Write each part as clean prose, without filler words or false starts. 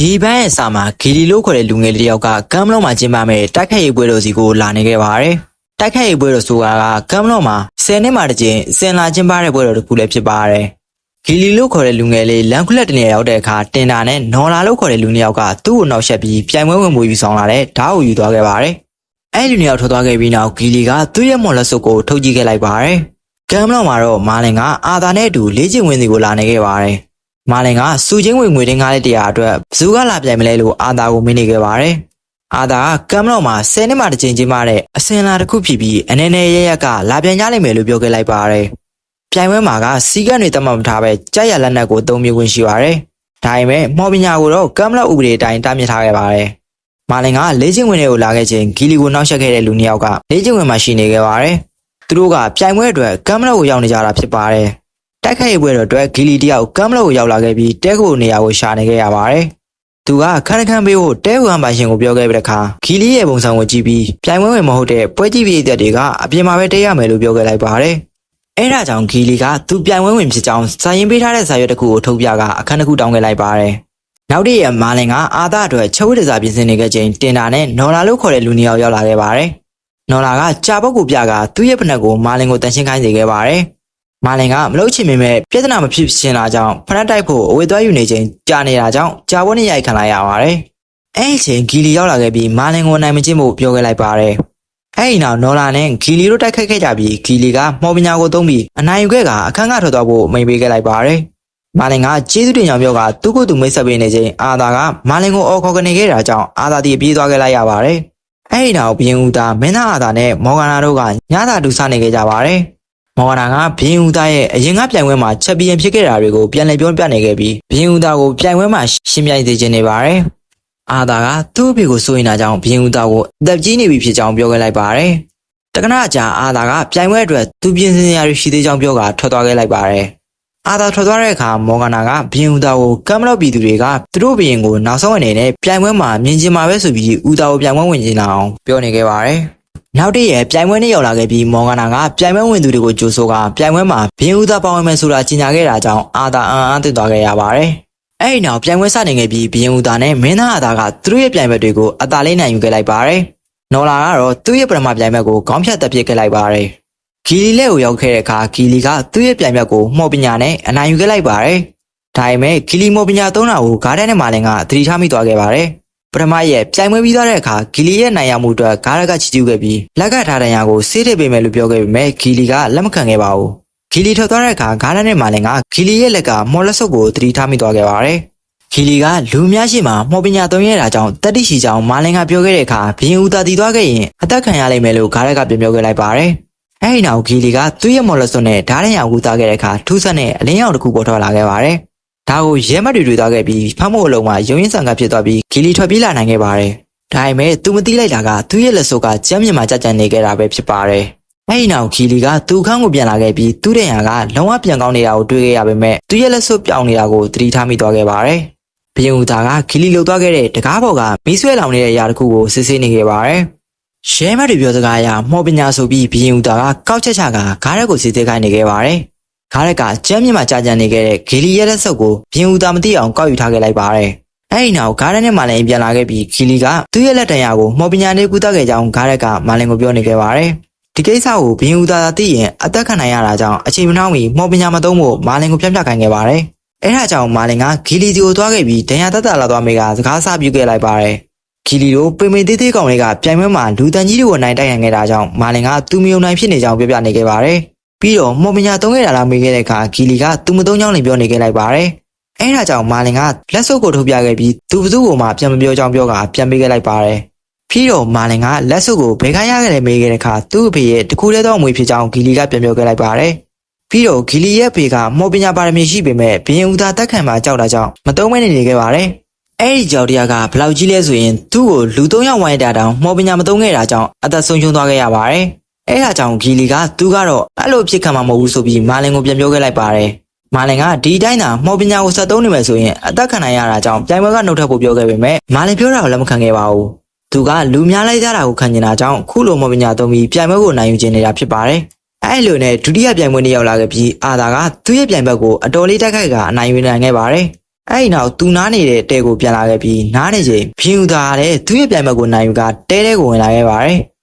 ဒီဘန်းရဲ့စာမှာဂီလီလို့ခေါ်တဲ့လူငယ်လေးတယောက်ကကမ်မလော့မှာကျင်းပမဲ့တိုက်ခိုက်ရေးပွဲတော်စီကိုလာနေခဲ့ပါတယ်။တိုက်ခိုက်ရေးပွဲတော်ဆိုတာကကမ်မလော့မှာ10နှစ်မှတစ်ကြိမ်စင်လာကျင်းပတဲ့ပွဲတော်တစ်ခုလည်းဖြစ်ပါတယ်။ဂီလီလို့ခေါ်တဲ့လူငယ်လေးလန်ခုလက်တနေရာရောက်တဲ့အခါတင်တာနဲ့နော်လာလို့ခေါ်တဲ့လူနှစ်ယောက်ကသူ့ကိုနောက်ဆက်ပြီးပြိုင်ပွဲဝင်မှုယူဆောင်လာတဲ့ဓာတ်ကိုယူသွားခဲ့ပါတယ်။အဲ့လူနှစ်ယောက်ထွက်သွားခဲ့ပြီးနောက်ဂီလီကသူ့ရဲ့မော်လက်စုပ်ကိုထုတ်ကြည့်ခဲ့လိုက်ပါတယ်။ကမ်မလော့မှာတော့မာလင်ကအာသာနဲ့အတူလေ့ကျင့်ဝင်စီကိုလာနေခဲ့ပါတယ်။မာလင်ကစူချင်းငွေတင်းကားလေး100အတွက်ဘယ်သူကလာပြိုင်မလဲလို့အာသာကိုမင်းနေခဲ့ပါတယ်။အာသာကမ်မလော့မှာ10နှစ်မှတစ်ချိန်ချင်းမှတဲ့အစင်လာတစ်ခုဖြစ်ပြီးအနေနဲ့ရရကလာပြန်ကြလိမ့်မယ်လို့ပြောခဲ့လိုက်ပါတယ်။ပြိုင်ပွဲမှာကစီကတ်တွေတမတ်မထားပဲကြက်ရလက်နက်ကိုအသုံးပြုခွင့်ရှိပါတယ်။ဒါပေမဲ့မော်ပညာကိုတော့ကမ်မလော့ဥပဒေအတိုင်းတားမြစ်ထားခဲ့ပါတယ်။မာလင်ကလေ့ကျင့်ဝင်တွေကိုလာခဲ့ချိန်ဂီလီကိုနောက်ဆက်ခဲ့တဲ့လူနှစ်ယောက်ကလေ့ကျင့်ဝင်မှာရှိနေခဲ့ပါတယ်။သူတို့ကပြိုင်ပွဲအတွက်ကမ်မလော့ကိုရောက်နေကြတာဖြစ်ပါတယ်။တိုက်ခိုက်ရေးပွဲတော်အတွက်ဂီလီတယောက်ကမ်မလော့ကိုရောက်လာခဲ့ပြီးတဲကိုနေရာကိုရှာနေခဲ့ရပါတယ်။သူကခန်းခန်းပေးဖို့တဲကိုဟန်ပိုင်ရှင်ကိုပြောခဲ့ပြီးတခါဂီလီရဲ့ပုံစံကိုကြည့်ပြီးပြိုင်ပွဲဝင်မဟုတ်တဲ့ပွဲကြည့်ပြည်သက်တွေကအပြင်မှာပဲတဲရမယ်လို့ပြောခဲ့လိုက်ပါတယ်။အဲဒါကြောင့်ဂီလီကသူပြိုင်ပွဲဝင်ဖြစ်ကြောင်းစာရင်းပေးထားတဲ့စာရွက်တစ်ခုကိုထုတ်ပြကအခန်းတစ်ခုတောင်းခဲ့လိုက်ပါတယ်။နောက်တည့်ရမာလင်ကအာသာအတွက်ချုပ်ဝတ်တစားပြင်ဆင်နေခဲ့ချိန်တင်တာနဲ့နော်လာလို့ခေါ်တဲ့လူနှစ်ယောက်ရောက်လာခဲ့ပါတယ်။နော်လာကကြာပုတ်ကိုပြကသူ့ရဲ့ဖနက်ကိုမာလင်ကိုတန်ရှင်းခိုင်းစေခဲ့ပါတယ်။မာလင်ကမလုပ်ချင်ပေမဲ့ပြဿနာမဖြစ်ရှင်လာကြောင်းဖနက်တိုက်ဖို့အဝေးသွားယူနေချိန်ကြာနေတာကြောင့်ကြာပွဲနဲ့ရိုက်ခံလိုက်ရပါတယ်။အဲ့ဒီချိန်ဂီလီရောက်လာခဲ့ပြီးမာလင်ကိုနိုင်မချင်းဖို့ပြောခဲ့လိုက်ပါတယ်။အဲ့ဒီနောက်နော်လာနဲ့ဂီလီတို့တိုက်ခိုက်ခဲ့ကြပြီးဂီလီကမော်ပညာကိုသုံးပြီးအနိုင်ယူခဲ့ကအခန်းကထွက်သွားဖို့မိန်ပေးခဲ့လိုက်ပါတယ်။မာလင်ကကျေးဇူးတင်ကြောင်းပြောကသူ့ကိုယ်သူမိတ်ဆက်ပေးနေချိန်အာသာကမာလင်ကိုအော်ခေါ်ကနေခဲ့တာကြောင့်အာသာတီပြေးသွားခဲ့လိုက်ရပါတယ်။အဲ့ဒီနောက်ဘရင်ဦးသားမင်းသားအာသာနဲ့မော်ဂနာတို့ကညသာတူစားနေခဲ့ကြပါတယ်။မော်ဂနာကဘရင်ဦးသားရဲ့အရင်ကပြိုင်ပွဲမှာချက်ပီယံဖြစ်ခဲ့တာတွေကိုပြန်လည်ပြောပြနေခဲ့ပြီးဘရင်ဦးသားကိုပြိုင်ပွဲမှာရှင်းပြစေချင်နေပါတယ်။အာသာကသူ့အဖေကိုစိုးရင်တာကြောင့်ဘရင်ဦးသားကိုအသက်ကြီးနေပြီဖြစ်ကြောင်းပြောခဲ့လိုက်ပါတယ်။တက္ကနာကြာအာသာကပြိုင်ပွဲအတွက်သူပြင်ဆင်ရာရှိသေးကြောင်းပြောကထွက်သွားခဲ့လိုက်ပါတယ်။အာသာထွက်သွားတဲ့အခါမော်ဂနာကဘရင်ဦးသားကိုကမ်မလော့ပြည်သူတွေကသူတို့ဘရင်ကိုနောက်ဆုံးအနေနဲ့ပြိုင်ပွဲမှာမြင်ချင်မှာပဲဆိုပြီးဦးသားကိုပြိုင်ပွဲဝင်ချင်အောင်ပြောနေခဲ့ပါတယ်။နောက်တည့်ရပြိုင်ပွဲနဲ့ရောက်လာခဲ့ပြီးမော်ဂနာကပြိုင်ပွဲဝင်သူတွေကိုကြိုဆိုကပြိုင်ပွဲမှာဘရင်ဦးသားပါဝင်မယ်ဆိုတာကြေညာခဲ့တာကြောင့်အာသာအံ့အားသင့်သွားခဲ့ရပါတယ်။အဲ့ဒီနောက်ပြိုင်ပွဲစတင်ခဲ့ပြီးဘရင်ဦးသားနဲ့မင်းသားအာသာကသူတို့ရဲ့ပြိုင်ပွဲတွေကိုအသာလေးနိုင်ယူခဲ့လိုက်ပါတယ်။နော်လာကတော့သူ့ရဲ့ပထမပြိုင်ပွဲကိုခေါင်းဖြတ်တက်ပစ်ခဲ့လိုက်ပါတယ်။ဂီလီလက်ကိုရောက်ခဲ့တဲ့အခါဂီလီကသူ့ရဲ့ပြိုင်ပွဲကိုမော်ပညာနဲ့အနိုင်ယူခဲ့လိုက်ပါတယ်။ဒါပေမဲ့ဂီလီမော်ပညာသုံးတာကိုဂါဒန်နဲ့မာလင်ကသတိထားမိသွားခဲ့ပါတယ်။ပထမရဲ့ပြိုင်ပွဲပြီးသွားတဲ့အခါဂီလီရဲ့နိုင်ရမှုအတွက်ဂါရကချီကျူးခဲ့ပြီးလက်ကထားတဲ့ညာကိုဆေးထည့်ပေးမယ်လို့ပြောခဲ့ပေမဲ့ဂီလီကလက်မခံခဲ့ပါဘူး။ဂီလီထွက်သွားတဲ့အခါဂါဒန်နဲ့မာလင်ကဂီလီရဲ့လက်ကမော်လက်ဆုပ်ကိုသတိထားမိသွားခဲ့ပါတယ်။ဂီလီကလူများရှိမှမော်ပညာသုံးရတာကြောင့်တက်တိရှိကြောင်းမာလင်ကပြောခဲ့တဲ့အခါဘရင်ဦးသားတည်သွားခဲ့ရင်အသက်ခံရလိမ့်မယ်လို့ဂါရကပြန်ပြောခဲ့လိုက်ပါတယ်။အဲဒီနောက်ဂီလီကသူ့ရဲ့မော်လက်ဆုပ်နဲ့ဓာတ်ရံဦးသားခဲ့တဲ့အခါထူးဆန်းတဲ့အလင်းရောင်တစ်ခုပေါ်ထွက်လာခဲ့ပါတယ်။ဒါကိုရဲမတ်တွေတွေ့သွားခဲ့ပြီးဖမ်းဖို့အလုံးမှာရုံရင်းဆန်ကဖြစ်သွားပြီးဂီလီထွက်ပြေးလာနိုင်ခဲ့ပါတယ်။ဒါပေမဲ့သူမသိလိုက်တာကသူ့ရဲ့လက်စုပ်ကကြမ်းမြင်မှာကြကြနေခဲ့တာပဲဖြစ်ပါတယ်။အဲဒီနောက်ဂီလီကသူ့ခန်းကိုပြန်လာခဲ့ပြီးသူ့တဲ့ညာကလုံးဝပြန်ကောင်းနေတာကိုတွေ့ခဲ့ရပေမဲ့သူ့ရဲ့လက်စုပ်ပြောင်းနေတာကိုသတိထားမိသွားခဲ့ပါတယ်။ဘရင်ဦးသားကဂီလီလှုပ်သွားခဲ့တဲ့တကားပေါ်ကမီးဆွဲလောင်နေတဲ့အရာတစ်ခုကိုစစ်ဆေးနေခဲ့ပါတယ်။ရဲမတ်တွေပြောစကားအရမော်ပညာဆိုပြီးဘရင်ဦးသားကကောက်ချက်ချကဂါရက်ကိုစစ်ဆေးခိုင်းနေခဲ့ပါတယ်။ဂါရက်ကကြမ်းမြင့်မှာကြာကြံနေခဲ့တဲ့ဂီလီရဲ့လက်စုပ်ကိုဘရင်ဦးသားမသိအောင်ကောက်ယူထားခဲ့လိုက်ပါတယ်။အဲဒီနောက်ဂါရက်နဲ့မာလင်ပြန်လာခဲ့ပြီးဂီလီကသူ့ရဲ့လက်တံရကိုမော်ပညာနဲ့ကူးတက်ခဲ့ကြောင်းဂါရက်ကမာလင်ကိုပြောနေခဲ့ပါတယ်။ဒီကိစ္စကိုဘရင်ဦးသားသိရင်အသက်ခံနိုင်ရတာကြောင့်အချိန်မနှောင်းမီမော်ပညာမသုံးဖို့မာလင်ကိုပြပြခိုင်းခဲ့ပါတယ်။အဲဒါကြောင့်မာလင်ကဂီလီစီကိုသွားခဲ့ပြီးဒဏ်ရာတက်တာလာသွားမိကစကားဆပြုခဲ့လိုက်ပါတယ်။ဂီလီတို့ပိမသေးသေးကောင်လေးကပြိုင်ပွဲမှာလူတန်ကြီးတွေကိုနိုင်တိုက်ရန်ခဲ့တာကြောင့်မာလင်ကသူမယုံနိုင်ဖြစ်နေကြောင်းပြောပြနေခဲ့ပါတယ်။ပြီးတော့မော်ပညာသုံးခဲ့တာလားမေးခဲ့တဲ့အခါဂီလီကသူမသုံးကြောင်းလည်းပြောနေခဲ့လိုက်ပါတယ်။အဲဒါကြောင့်မာလင်ကလက်စုပ်ကိုထုတ်ပြခဲ့ပြီးသူဘသူ့ကိုမှပြန်မပြောကြောင်းပြောကပြန်ပေးခဲ့လိုက်ပါတယ်။ပြီးတော့မာလင်ကလက်စုပ်ကိုဘယ်ကရခဲ့လဲမေးခဲ့တဲ့အခါသူ့အဖေရဲ့တခုတည်းသောအမွေဖြစ်ကြောင်းဂီလီကပြန်ပြောခဲ့လိုက်ပါတယ်။ပြီးတော့ဂီလီရဲ့အဖေကမော်ပညာပါရမီရှိပေမဲ့ဘရင်ဦးသားတက်ခံမှာကြောက်တာကြောင့်မသုံးမဲနေခဲ့ပါတယ်။အဲဒီကြောက်တရားကဘလောက်ကြီးလဲဆိုရင်သူ့ကိုလူ3ယောက်ဝိုင်းတာတောင်မော်ပညာမသုံးခဲ့တာကြောင့်အသက်ဆုံးရှုံးသွားခဲ့ရပါတယ်။အဲဒါကြောင့်ဂီလီကသူကတော့အဲ့လိုဖြစ်ခံမှာမဟုတ်ဘူးဆိုပြီးမာလင်ကိုပြန်ပြောခဲ့လိုက်ပါတယ်။မာလင်ကဒီတိုင်းသာမော်ပညာကိုဆက်သုံးနေမယ်ဆိုရင်အသက်ခံနိုင်ရတာကြောင့်ပြိုင်ပွဲကနှုတ်ထွက်ဖို့ပြောခဲ့ပေမဲ့မာလင်ပြောတာကိုလက်မခံခဲ့ပါဘူး။သူကလူများလိုက်ကြတာကိုခံနေတာကြောင့်ခုလိုမော်ပညာသုံးပြီးပြိုင်ပွဲကိုနိုင်ယူခြင်းနေတာဖြစ်ပါတယ်။အဲ့လိုနဲ့ဒုတိယပြိုင်ပွဲနေ့ရောက်လာခဲ့ပြီးအာသာကသူ့ရဲ့ပြိုင်ပွဲကိုအတော်လေးတိုက်ခိုက်ကအနိုင်ယူနိုင်ခဲ့ပါတယ်။ အဲ့ဒီနောက်သူနားနေတဲ့တဲကိုပြန်လာခဲ့ပြီးနားနေချိန်ဘင်းဦးသားကလည်းသူ့ရဲ့ပြိုင်ဘက်ကိုနိုင်ယူကတဲတဲကိုဝင်လာခဲ့ပါတယ်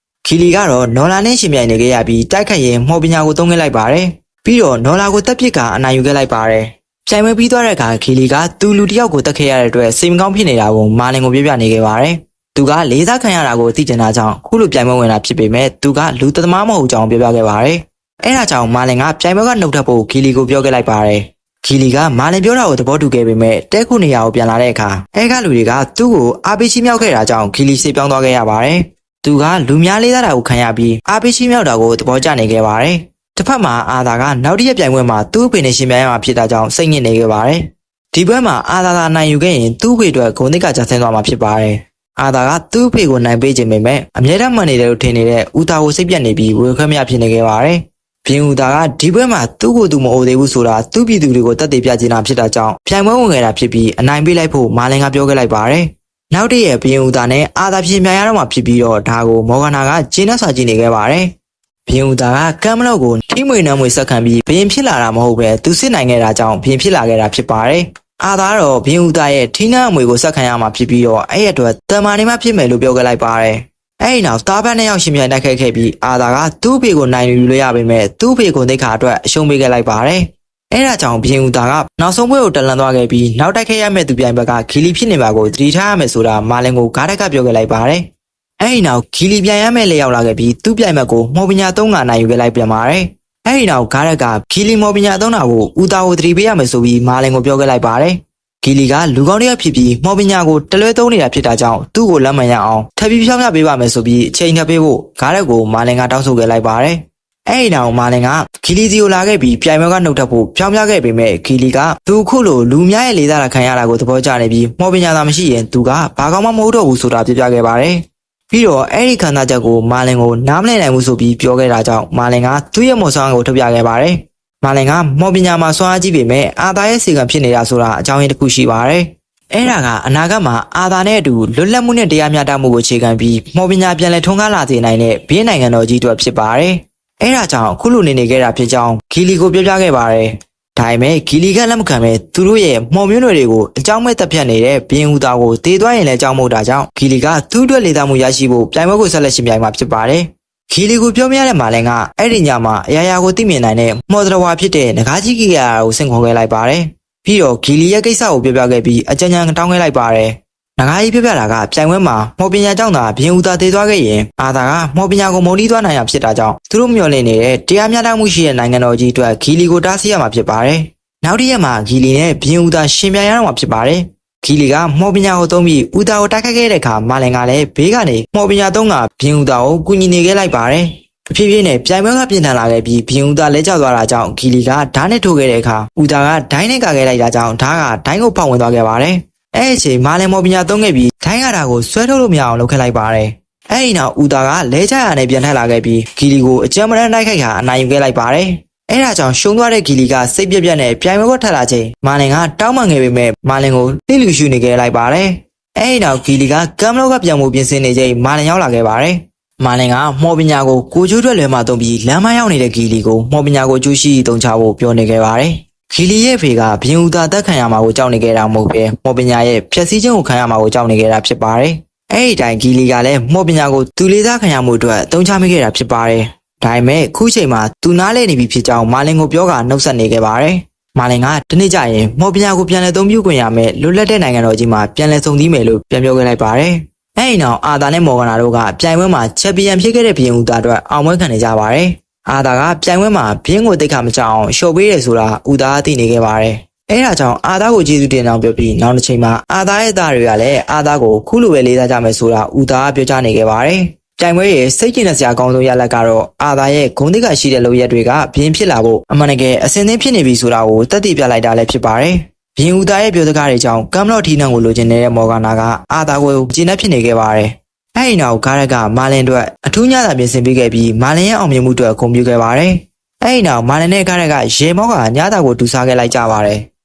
ခီလီကတော့နော်လာနဲ့ရှင်ပြိုင်နေခဲ့ရပြီးတိုက်ခတ်ရင်မော်ပညာကိုသုံးခဲ့လိုက်ပါတယ်ပြီးတော့နော်လာကိုတက်ပစ်ကအနိုင်ယူခဲ့လိုက်ပါတယ်ပြိုင်ပွဲပြီးသွားတဲ့အခါခီလီကသူလူတစ်ယောက်ကိုတက်ခဲ့ရတဲ့အတွက်စိတ်မကောင်းဖြစ်နေတာကိုမာလင်ကိုပြပြနေခဲ့ပါတယ်သူကလေးစားခံရတာကိုသိကျင်တာကြောင့်ခုလိုပြိုင်ပွဲဝင်တာဖြစ်ပေမဲ့သူကလူသမားမဟုတ်ကြောင်းပြောပြခဲ့ပါတယ်အဲ့ဒါကြောင့်မာလင်ကပြိုင်ပွဲကနှုတ်ထွက်ဖို့ခီလီကိုပြောခဲ့လိုက်ပါတယ်ခီလီကမာလင်ပြောတာကိုသဘောတူခဲ့ပေမဲ့တဲခုနေရာကိုပြန်လာတဲ့အခါအဲကလူတွေကသူ့ကိုအားပေးချီးမြှောက်ခဲ့တာကြောင့်ခီလီစိတ်ပြောင်းသွားခဲ့ရပါတယ်သူကလူများလေးစားတာကိုခံရပြီးအားပေးချီးမြှောက်တာကိုသဘောကျနေခဲ့ပါတယ်တစ်ဖက်မှာအာသာကနောက်တစ်ရက်ပြိုင်ပွဲမှာသူ့အဖေနဲ့ရှင်ပြိုင်ရမှာဖြစ်တာကြောင့်စိတ်ညစ်နေခဲ့ပါတယ်ဒီပွဲမှာအာသာနိုင်ယူခဲ့ရင်သူ့အဖေအတွက်ဂုဏ်သိက္ခာကျဆင်းသွားမှာဖြစ်ပါတယ်အာသာကသူ့အဖေကိုနိုင်ပေးခြင်းပေမဲ့အမြဲတမ်းမှန်နေတယ်လို့ထင်နေတဲ့ဦးသားကိုစိတ်ပြတ်နေပြီးဝေခွဲမရဖြစ်နေခဲ့ပါတယ်ဘင်းဦးသားကဒီပွဲမှာသူ့ကိုယ်သူမအိုသေးဘူးဆိုတာသူ့ပြည်သူတွေကိုတက်သေးပြချင်တာဖြစ်တာကြောင့်ပြိုင်ပွဲဝင်ခဲ့တာဖြစ်ပြီးအနိုင်ပေးလိုက်ဖို့မာလင်ကပြောခဲ့လိုက်ပါတယ်နောက်တည့်ရဲ့ဘင်းဦးသားနဲ့အာသာပြင်ပြိုင်ရတော့မှဖြစ်ပြီးတော့ဒါကိုမော်ဂနာကဂျင်းနဲ့စာကြည့်နေခဲ့ပါတယ်ဘင်းဦးသားကကမ်မလော့ကိုထိမွေနှမ်းမွေဆက်ခံပြီးဘင်းဖြစ်လာတာမဟုတ်ပဲသူစစ်နိုင်ခဲ့တာကြောင့်ဘင်းဖြစ်လာခဲ့တာဖြစ်ပါတယ်အာသာတော့ဘင်းဦးသားရဲ့ထိနှမ်းအမွေကိုဆက်ခံရမှာဖြစ်ပြီးတော့အဲ့အတွက်တမန်နေမှဖြစ်မယ်လို့ပြောခဲ့လိုက်ပါတယ်အဲ့ဒီနောက်တားပန်းနဲ့ရောက်ရှင်ပြိုင်တိုက်ခိုက်ခဲ့ပြီးအာသာကသူ့ဖေကိုနိုင်ယူလို့ရပေမဲ့သူ့ဖေကိုသိက္ခာအတွက်အရှုံးပေးခဲ့လိုက်ပါတယ်အဲ့ဒါကြောင့်ဘင်းဦးသားကနောက်ဆုံးပွဲကိုတလန်သွားခဲ့ပြီးနောက်တိုက်ခိုက်ရမယ့်သူပြိုင်ဘက်ကခီလီဖြစ်နေပါကိုတတိထားရမယ်ဆိုတာမာလင်ကိုဂါးတက်ကပြောခဲ့လိုက်ပါတယ်အဲ့ဒီနောက်ခီလီပြိုင်ရမယ့်လေရောက်လာခဲ့ပြီးသူ့ပြိုင်ဘက်ကိုမော်ပညာ3ကနိုင်ယူခဲ့လိုက်ပြန်ပါတယ်အဲ့ဒီနောက်ဂါးတက်ကခီလီမော်ပညာ3တာကိုဦးသားကိုတတိပေးရမယ်ဆိုပြီးမာလင်ကိုပြောခဲ့လိုက်ပါတယ်ခီလီကလူကောင်းတစ်ယောက်ဖြစ်ပြီးမော်ပညာကိုတလွဲသုံးနေတာဖြစ်တာကြောင့်သူ့ကိုလက်မရအောင်ထပ်ပြီးဖြောင်းပြပေးပါမယ်ဆိုပြီးအချိန်ထပ်ပေးဖို့ဂါးရက်ကိုမာလင်ကတောင်းဆိုခဲ့လိုက်ပါတယ်။အဲ့ဒီနောက်မာလင်ကခီလီစီကိုလာခဲ့ပြီးပြိုင်ပွဲကနှုတ်ထပ်ဖို့ဖြောင်းပြခဲ့ပေမဲ့ခီလီကသူခုလိုလူများရဲ့လေးစားတာခံရတာကိုသဘောကျနေပြီးမော်ပညာသာမရှိရင်သူကဘာကောင်းမှမဟုတ်တော့ဘူးဆိုတာပြပြခဲ့ပါတယ်။ပြီးတော့အဲ့ဒီခံစားချက်ကိုမာလင်ကိုနားမလည်နိုင်ဘူးဆိုပြီးပြောခဲ့တာကြောင့်မာလင်ကသူ့ရဲ့မော်ဆောင်ကိုထုတ်ပြခဲ့ပါတယ်။မာလင်ကမော်ပညာမှာစွမ်းအားကြီးပေမဲ့အာသာရဲ့စီကံဖြစ်နေတာဆိုတာအကြောင်းရင်းတစ်ခုရှိပါတယ်။အဲ့ဒါကအနာဂတ်မှာအာသာနဲ့အတူလွတ်လပ်မှုနဲ့တရားမျှတမှုကိုအခြေခံပြီးမော်ပညာပြန်လည်ထွန်းကားလာစေနိုင်တဲ့ဘင်းနိုင်ငံတော်ကြီးတို့ဖြစ်ပါတယ်။အဲ့ဒါကြောင့်ခုလိုနေခဲ့တာဖြစ်ကြောင်းဂီလီကိုပြောပြခဲ့ပါတယ်။ဒါပေမဲ့ဂီလီကလက်မခံပဲသူတို့ရဲ့မော်မျိုးနွယ်တွေကိုအကြောင်းမဲ့တပ်ဖြတ်နေတဲ့ဘင်းဦးသားကိုတေးသွားရင်လည်းအကြောင်းမို့တာကြောင့်ဂီလီကသူ့အတွက်လေသာမှုရရှိဖို့ပြိုင်ပွဲကိုဆက်လက်ရှင်ပြိုင်မှာဖြစ်ပါတယ်။ခီလီကိုပြောမရတဲ့မာလင်ကအဲ့ဒီညမှာအရာရာကိုသိမြင်နိုင်တဲ့မော်ဒရဝါဖြစ်တဲ့ငကားကြီးကီယာကိုဆင့်ခေါ်ခဲ့လိုက်ပါတယ်။ပြီးတော့ဂီလီရဲ့ကိစ္စကိုပြောပြခဲ့ပြီးအကြံဉာဏ်တောင်းခဲ့လိုက်ပါတယ်။ငကားကြီးပြောပြတာကပြိုင်ပွဲမှာမော်ပညာကြောင့်သာဘင်းဦးသားသေးသွားခဲ့ရင်အာသာကမော်ပညာကိုမုံလီးသွားနိုင်ရဖြစ်တာကြောင့်သူတို့မျှော်လင့်နေတဲ့တရားမျှတမှုရှိတဲ့နိုင်ငံတော်ကြီးအတွက်ဂီလီကိုတားဆီးရမှာဖြစ်ပါတယ်။နောက်တစ်ရက်မှာဂီလီနဲ့ဘင်းဦးသားရှင်ပြိုင်ရတော့မှာဖြစ်ပါတယ်။ခီလီကမော်ပညာကိုသုံးပြီးဦးသားကိုတိုက်ခိုက်ခဲ့တဲ့အခါမာလင်ကလည်းဘေးကနေမော်ပညာ3ကဘင်းဦးသားကိုကူညီနေခဲ့လိုက်ပါတယ်။ဖြည်းဖြည်းနဲ့ပြိုင်ပွဲကပြင်ထန်လာခဲ့ပြီးဘင်းဦးသားလဲကျသွားတာကြောင့်ဂီလီကဓာတ်နဲ့ထိုးခဲ့တဲ့အခါဦးသားကဒိုင်းနဲ့ကာခဲ့လိုက်တာကြောင့်ဓာတ်ကဒိုင်းကိုဖောက်ဝင်သွားခဲ့ပါတယ်။အဲ့ဒီအချိန်မာလင်မော်ပညာသုံးခဲ့ပြီးဒိုင်းကဓာတ်ကိုဆွဲထုတ်လို့မရအောင်လုပ်ခဲ့လိုက်ပါတယ်။အဲ့ဒီနောက်ဦးသားကလဲကျရနဲ့ပြန်ထက်လာခဲ့ပြီးဂီလီကိုအကြမ်းမတမ်းတိုက်ခိုက်ခါအနိုင်ယူခဲ့လိုက်ပါတယ်။အဲ့ဒါကြောင့်ရှုံးသွားတဲ့ဂီလီကစိတ်ပြက်ပြက်နဲ့ပြိုင်ပွဲကထက်လာချိန်မာလင်ကတောင်းပန်ခဲ့ပေမဲ့မာလင်ကိုလှိလူရှူနေခဲ့လိုက်ပါတယ်။အဲ့ဒီနောက်ဂီလီကကမ်မလော့ကပြန်မှုပြင်ဆင်နေချိန်မာလင်ရောက်လာခဲ့ပါတယ်။မာလင်ကမော်ပညာကိုကိုချိုးထွက်လွယ်မှသုံးပြီးလမ်းမရောက်နေတဲ့ဂီလီကိုမော်ပညာကိုကျူးရှိတုံချဖို့ပြောနေခဲ့ပါတယ်။ဂီလီရဲ့ဖေကဘင်းဦးသားတက်ခံရမှာကိုကြောက်နေခဲ့တာမဟုတ်ပဲမော်ပညာရဲ့ဖြက်စီးခြင်းကိုခံရမှာကိုကြောက်နေခဲ့တာဖြစ်ပါတယ်။အဲ့ဒီတိုင်ဂီလီကလည်းမော်ပညာကိုသူလေးစားခံရမှုအတွက်တုံချမိခဲ့တာဖြစ်ပါတယ်။ဒါပေမဲ့ခုချိန်မှာသူနားလဲနေပြီဖြစ်ကြောင်းမာလင်ကိုပြောကနှုတ်ဆက်နေခဲ့ပါတယ်။မာလင်ကဒီနေ့ကျရင်မော်ပညာကိုပြန်လည်သုံးပြုခွင့်ရမယ်လွတ်လပ်တဲ့နိုင်ငံတော်ကြီးမှာပြန်လည်ဆုံသီးမယ်လို့ပြန်ပြောခဲ့လိုက်ပါတယ်။အဲ့ဒီနောက်အာသာနဲ့မော်ဂနာတို့ကပြိုင်ပွဲမှာချန်ပီယံဖြစ်ခဲ့တဲ့ဘင်းဦးသားအတွက်အောင်ပွဲခံနေကြပါတယ်။အာသာကပြိုင်ပွဲမှာဘင်းကိုတိတ်ခါမချအောင်ရှော့ပေးတယ်ဆိုတာဦးသားသိနေခဲ့ပါတယ်။အဲ့ဒါကြောင့်အာသာကိုကျေးဇူးတင်အောင်ပြောပြီးနောက်တစ်ချိန်မှာအာသာရဲ့သားတွေကလည်းအာသာကိုခုလိုပဲလေးစားကြမယ်ဆိုတာဦးသားပြောကြားနေခဲ့ပါတယ်။ပြိုင်ပွဲရဲ့စိတ်ကျဉ်စရာအကောင်းဆုံးရလဒ်ကတော့အာသာရဲ့ဂုဏ်သိက္ခာရှိတဲ့လုပ်ရက်တွေကဘင်းဖြစ်လာဖို့အမှန်တကယ်အစင်းသင်းဖြစ်နေပြီဆိုတာကိုသက်သေပြလိုက်တာလည်းဖြစ်ပါတယ်။ဘင်းဦးသားရဲ့ပြောစကားတွေကြောင့်ကမ်မလော့ထီနန်ကိုလိုချင်နေတဲ့မော်ဂနာကအာသာကိုကျဉ်းနှက်ဖြစ်နေခဲ့ပါတယ်။အဲ့ဒီနောက်ဂါရက်ကမာလင်အတွက်အထူးညတာပြင်ဆင်ပေးခဲ့ပြီးမာလင်ရဲ့အောင်မြင်မှုအတွက်ဂုဏ်ပြုခဲ့ပါတယ်။အဲ့ဒီနောက်မာလင်နဲ့ဂါရက်ကရေမောကညတာကိုတူစားခဲ့လိုက်ကြပါတယ်။